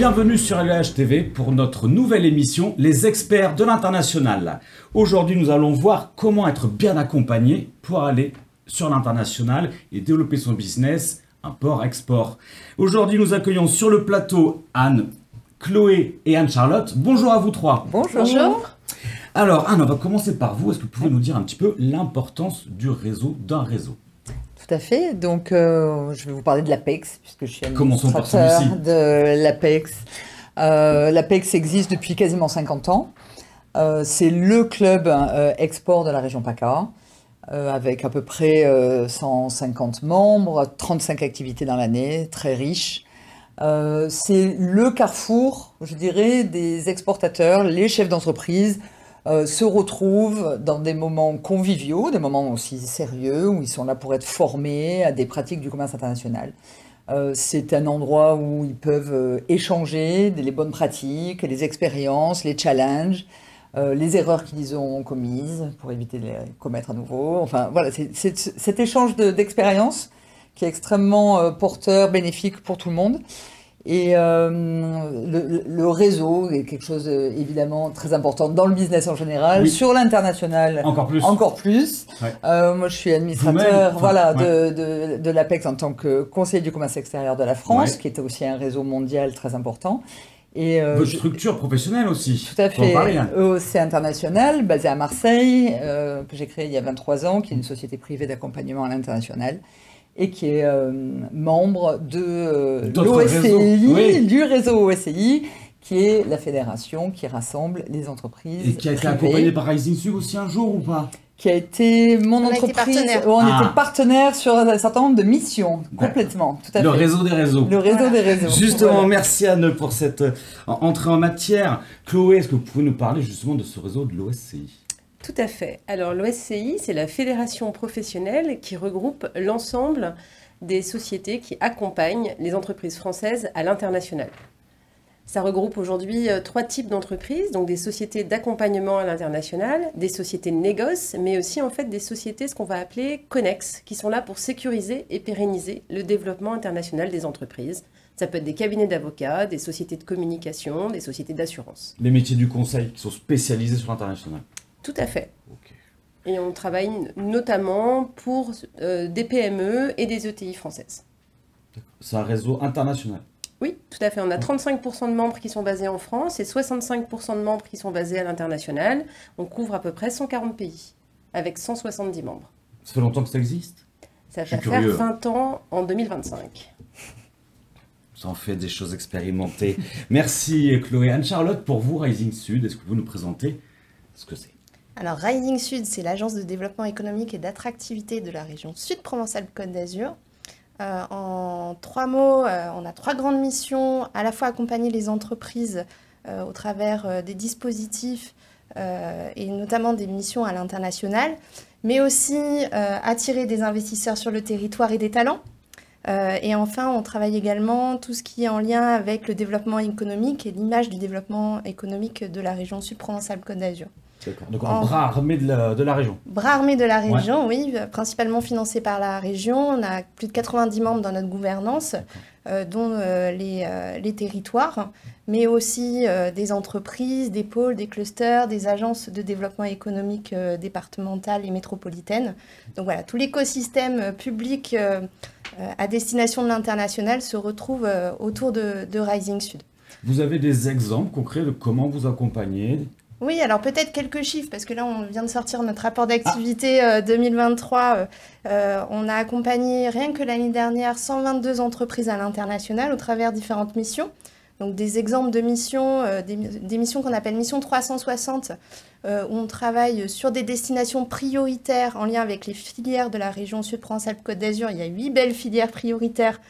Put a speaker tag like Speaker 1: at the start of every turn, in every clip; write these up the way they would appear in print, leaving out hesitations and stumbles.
Speaker 1: Bienvenue sur LEH TV pour notre nouvelle émission, les experts de l'international. Aujourd'hui, nous allons voir comment être bien accompagné pour aller sur l'international et développer son business import-export. Aujourd'hui, nous accueillons sur le plateau Anne, Chloé et Anne-Charlotte. Bonjour à vous trois.
Speaker 2: Bonjour.
Speaker 3: Bonjour.
Speaker 1: Alors Anne, on va commencer par vous. Est-ce que vous pouvez nous dire un petit peu l'importance du réseau, d'un réseau?
Speaker 2: Tout à fait. Donc, je vais vous parler de l'APEX, puisque je suis
Speaker 1: administrateur
Speaker 2: de l'APEX. L'APEX existe depuis quasiment 50 ans. C'est le club export de la région PACA, avec à peu près 150 membres, 35 activités dans l'année, très riche. C'est le carrefour, je dirais, des exportateurs, les chefs d'entreprise, se retrouvent dans des moments conviviaux, des moments aussi sérieux, où ils sont là pour être formés à des pratiques du commerce international. C'est un endroit où ils peuvent échanger les bonnes pratiques, les expériences, les challenges, les erreurs qu'ils ont commises pour éviter de les commettre à nouveau. Enfin, voilà, c'est cet échange d'expériences qui est extrêmement porteur, bénéfique pour tout le monde. Et le réseau est quelque chose évidemment très important dans le business en général, oui. Sur l'international encore plus. Ouais. Moi je suis administrateur de l'APEX en tant que conseiller du commerce extérieur de la France, qui est aussi un réseau mondial très important. Et
Speaker 1: votre structure professionnelle aussi.
Speaker 2: Tout à fait. EOC International, basé à Marseille, que j'ai créé il y a 23 ans, qui est une société privée d'accompagnement à l'international. Et qui est membre de l'OSCI, du réseau OSCI, qui est la fédération qui rassemble les entreprises.
Speaker 1: Et qui a été accompagnée par Rising Sud aussi un jour ou pas?
Speaker 2: Qui a été mon entreprise. On était partenaire sur un certain nombre de missions, complètement. Tout à fait.
Speaker 1: Le réseau des réseaux.
Speaker 2: Le réseau des réseaux.
Speaker 1: Justement, merci Anne pour cette entrée en matière. Chloé, est-ce que vous pouvez nous parler justement de ce réseau de l'OSCI?
Speaker 3: Tout à fait. Alors l'OSCI, c'est la fédération professionnelle qui regroupe l'ensemble des sociétés qui accompagnent les entreprises françaises à l'international. Ça regroupe aujourd'hui 3 types d'entreprises, donc des sociétés d'accompagnement à l'international, des sociétés de négoce, mais aussi en fait des sociétés, ce qu'on va appeler connexes, qui sont là pour sécuriser et pérenniser le développement international des entreprises. Ça peut être des cabinets d'avocats, des sociétés de communication, des sociétés d'assurance.
Speaker 1: Les métiers du conseil qui sont spécialisés sur l'international.
Speaker 3: Tout à fait. Okay. Et on travaille notamment pour des PME et des ETI françaises.
Speaker 1: C'est un réseau international?
Speaker 3: Oui, tout à fait. On a 35% de membres qui sont basés en France et 65% de membres qui sont basés à l'international. On couvre à peu près 140 pays, avec 170 membres.
Speaker 1: Ça fait longtemps que ça existe?
Speaker 3: Ça fait faire 20 ans en 2025.
Speaker 1: Ça en fait des choses expérimentées. Merci Chloé. Anne-Charlotte, pour vous, Rising Sud, est-ce que vous nous présentez ce que c'est?
Speaker 4: Alors, Rising Sud, c'est l'agence de développement économique et d'attractivité de la région Sud Provence-Alpes-Côte d'Azur. En 3 mots, on a 3 grandes missions, à la fois accompagner les entreprises au travers des dispositifs et notamment des missions à l'international, mais aussi attirer des investisseurs sur le territoire et des talents. Et enfin, on travaille également tout ce qui est en lien avec le développement économique et l'image du développement économique de la région Sud Provence-Alpes-Côte d'Azur.
Speaker 1: D'accord, donc un bras armé de la région.
Speaker 4: Bras armé de la région, oui, principalement financé par la région. On a plus de 90 membres dans notre gouvernance, dont les territoires, mais aussi des entreprises, des pôles, des clusters, des agences de développement économique départementales et métropolitaines. Donc voilà, tout l'écosystème public à destination de l'international se retrouve autour de Rising Sud.
Speaker 1: Vous avez des exemples concrets de comment vous accompagnez?
Speaker 4: Oui, alors peut-être quelques chiffres, parce que là, on vient de sortir notre rapport d'activité 2023. On a accompagné, rien que l'année dernière, 122 entreprises à l'international au travers différentes missions. Donc des exemples de missions, des missions qu'on appelle missions 360, où on travaille sur des destinations prioritaires en lien avec les filières de la région Sud Provence-Alpes-Côte d'Azur. Il y a 8 belles filières prioritaires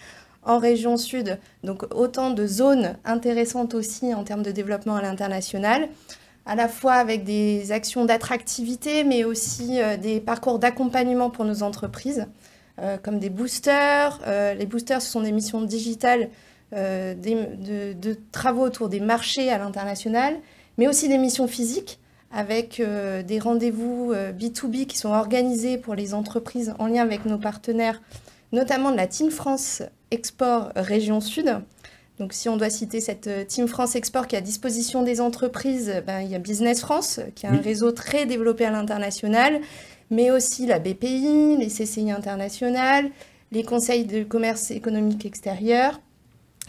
Speaker 4: en région Sud, donc autant de zones intéressantes aussi en termes de développement à l'international, à la fois avec des actions d'attractivité, mais aussi des parcours d'accompagnement pour nos entreprises, comme des boosters. Les boosters, ce sont des missions digitales de travaux autour des marchés à l'international, mais aussi des missions physiques, avec des rendez-vous B2B qui sont organisés pour les entreprises en lien avec nos partenaires, notamment de la Team France Export Région Sud, Donc si on doit citer cette Team France Export qui est à disposition des entreprises, il y a Business France, qui a un réseau très développé à l'international, mais aussi la BPI, les CCI internationales, les conseils de commerce économique extérieur,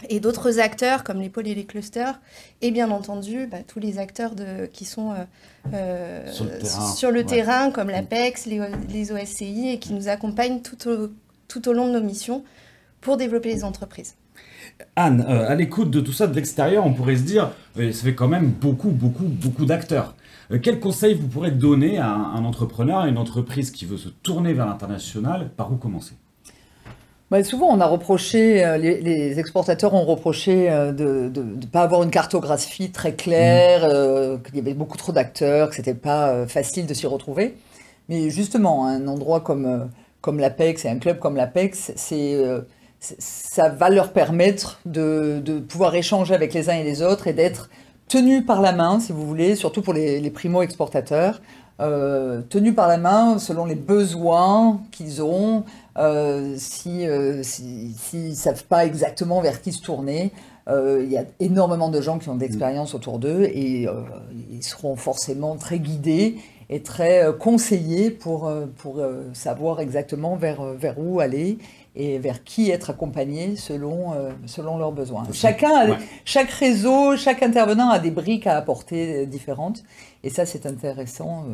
Speaker 4: et d'autres acteurs comme les pôles et les clusters, et bien entendu tous les acteurs qui sont sur le terrain, comme l'APEX, les OSCI, et qui nous accompagnent tout au long de nos missions pour développer les entreprises.
Speaker 1: Anne, à l'écoute de tout ça de l'extérieur, on pourrait se dire, ça fait quand même beaucoup d'acteurs. Quel conseil vous pourrez donner à un entrepreneur, à une entreprise qui veut se tourner vers l'international? Par où commencer?
Speaker 2: Souvent, on a reproché, les exportateurs ont reproché de ne pas avoir une cartographie très claire, qu'il y avait beaucoup trop d'acteurs, que ce n'était pas facile de s'y retrouver. Mais justement, un endroit comme l'APEX et un club comme l'APEX, ça va leur permettre de pouvoir échanger avec les uns et les autres et d'être tenus par la main, si vous voulez, surtout pour les primo-exportateurs, tenus par la main selon les besoins qu'ils ont, s'ils ne savent pas exactement vers qui se tourner. Il y a énormément de gens qui ont de l'expérience autour d'eux et ils seront forcément très guidés et très conseillés pour savoir exactement vers où aller et vers qui être accompagné selon leurs besoins. Chaque réseau, chaque intervenant a des briques à apporter différentes. Et ça, c'est intéressant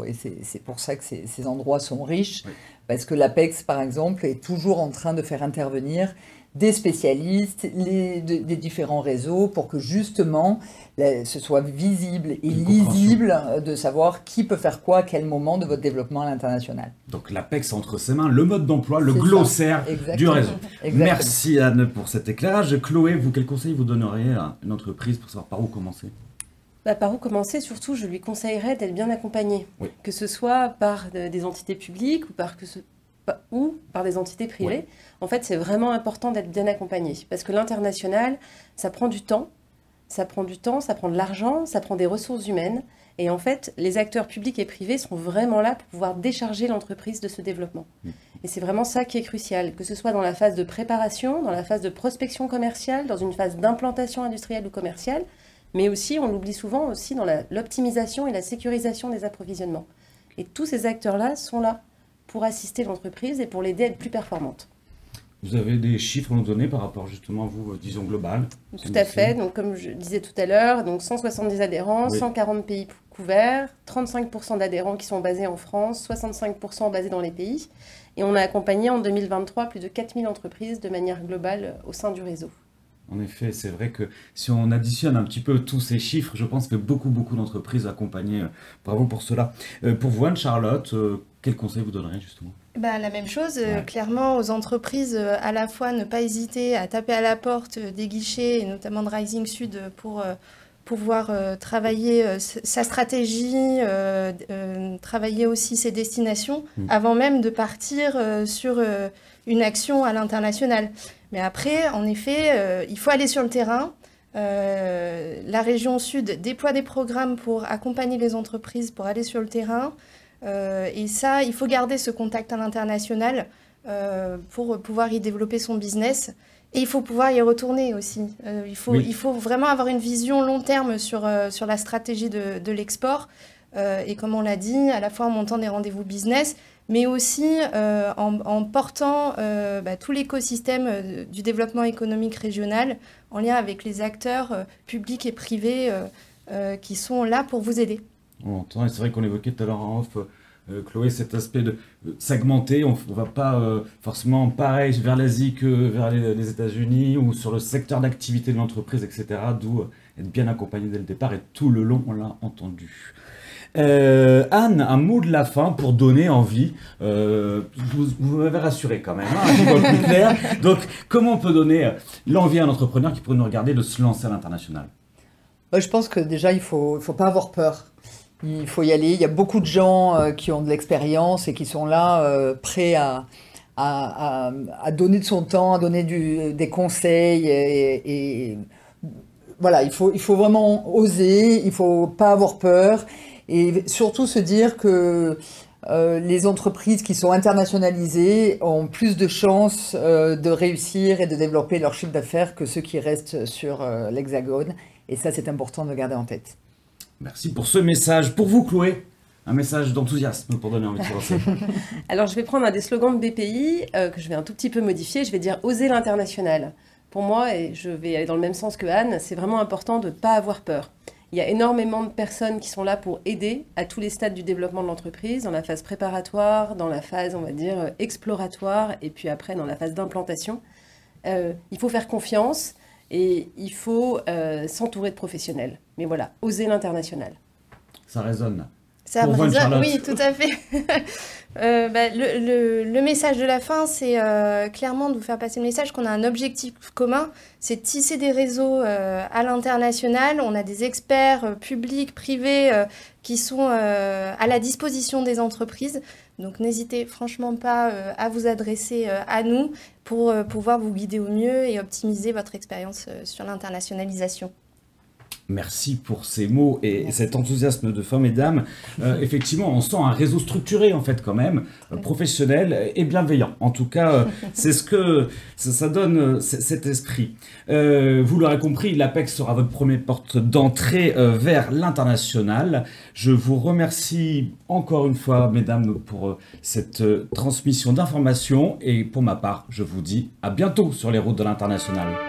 Speaker 2: et c'est pour ça que ces endroits sont riches. Oui. Parce que l'APEX, par exemple, est toujours en train de faire intervenir des spécialistes, des différents réseaux, pour que justement, ce soit visible et lisible de savoir qui peut faire quoi à quel moment de votre développement à l'international.
Speaker 1: Donc l'APEX entre ses mains, le mode d'emploi, le glossaire du réseau. Exactement. Merci Anne pour cet éclairage. Chloé, vous, quel conseil vous donneriez à une entreprise pour savoir par où commencer?
Speaker 3: Par où commencer? Surtout, je lui conseillerais d'être bien accompagné, oui. Que ce soit par des entités publiques ou par des entités privées. Oui. En fait, c'est vraiment important d'être bien accompagné parce que l'international, ça prend du temps, ça prend de l'argent, ça prend des ressources humaines. Et en fait, les acteurs publics et privés sont vraiment là pour pouvoir décharger l'entreprise de ce développement. Et c'est vraiment ça qui est crucial, que ce soit dans la phase de préparation, dans la phase de prospection commerciale, dans une phase d'implantation industrielle ou commerciale, mais aussi, on l'oublie souvent, aussi dans l'optimisation et la sécurisation des approvisionnements. Et tous ces acteurs-là sont là pour assister l'entreprise et pour l'aider à être plus performante.
Speaker 1: Vous avez des chiffres à nous donner par rapport justement à vous, vision globale?
Speaker 3: Tout à fait. Donc, comme je disais tout à l'heure, 170 adhérents, oui. 140 pays couverts, 35% d'adhérents qui sont basés en France, 65% basés dans les pays. Et on a accompagné en 2023 plus de 4000 entreprises de manière globale au sein du réseau.
Speaker 1: En effet, c'est vrai que si on additionne un petit peu tous ces chiffres, je pense que beaucoup d'entreprises accompagnées. Bravo pour cela. Pour vous, Anne-Charlotte, quel conseil vous donnerez justement?
Speaker 4: La même chose, ouais. Clairement aux entreprises, à la fois ne pas hésiter à taper à la porte des guichets, et notamment de Rising Sud, pour pouvoir travailler sa stratégie, travailler aussi ses destinations, avant même de partir sur une action à l'international. Mais après, en effet, il faut aller sur le terrain. La région Sud déploie des programmes pour accompagner les entreprises, pour aller sur le terrain. Et ça, il faut garder ce contact à l'international pour pouvoir y développer son business. Et il faut pouvoir y retourner aussi. Il faut vraiment avoir une vision long terme sur la stratégie de l'export. Et comme on l'a dit, à la fois en montant des rendez-vous business, mais aussi en portant tout l'écosystème du développement économique régional en lien avec les acteurs publics et privés qui sont là pour vous aider.
Speaker 1: On entend, et c'est vrai qu'on évoquait tout à l'heure en off, Chloé, cet aspect de segmenter. On ne va pas forcément pareil vers l'Asie que vers les États-Unis ou sur le secteur d'activité de l'entreprise, etc. D'où être bien accompagné dès le départ et tout le long, on l'a entendu. Anne, un mot de la fin pour donner envie. Vous m'avez rassuré quand même, hein, je vois plus clair. Donc, comment on peut donner l'envie à un entrepreneur qui pourrait nous regarder de se lancer à l'international?
Speaker 2: Je pense que déjà, il faut pas avoir peur. Il faut y aller. Il y a beaucoup de gens qui ont de l'expérience et qui sont là prêts à donner de son temps, à donner des conseils. Et voilà, il faut vraiment oser, il ne faut pas avoir peur. Et surtout se dire que les entreprises qui sont internationalisées ont plus de chances de réussir et de développer leur chiffre d'affaires que ceux qui restent sur l'Hexagone. Et ça, c'est important de le garder en tête.
Speaker 1: Merci pour ce message. Pour vous, Chloé, un message d'enthousiasme pour donner envie de se lancer.
Speaker 3: Alors, je vais prendre un des slogans de BPI que je vais un tout petit peu modifier. Je vais dire « Oser l'international ». Pour moi, et je vais aller dans le même sens que Anne, c'est vraiment important de ne pas avoir peur. Il y a énormément de personnes qui sont là pour aider à tous les stades du développement de l'entreprise, dans la phase préparatoire, dans la phase, on va dire, exploratoire, et puis après dans la phase d'implantation. Il faut faire confiance et il faut s'entourer de professionnels. Mais voilà, oser l'international.
Speaker 1: Ça résonne.
Speaker 4: Ça me résonne, oui, tout à fait. Le message de la fin, c'est clairement de vous faire passer le message qu'on a un objectif commun, c'est de tisser des réseaux à l'international. On a des experts publics, privés, qui sont à la disposition des entreprises. Donc n'hésitez franchement pas à vous adresser à nous pour pouvoir vous guider au mieux et optimiser votre expérience sur l'internationalisation.
Speaker 1: Merci pour ces mots et cet enthousiasme de fin, mesdames. Effectivement, on sent un réseau structuré, en fait, quand même, professionnel et bienveillant. En tout cas, c'est ce que ça donne, cet esprit. Vous l'aurez compris, l'APEC sera votre première porte d'entrée vers l'international. Je vous remercie encore une fois, mesdames, pour cette transmission d'informations. Et pour ma part, je vous dis à bientôt sur les routes de l'international.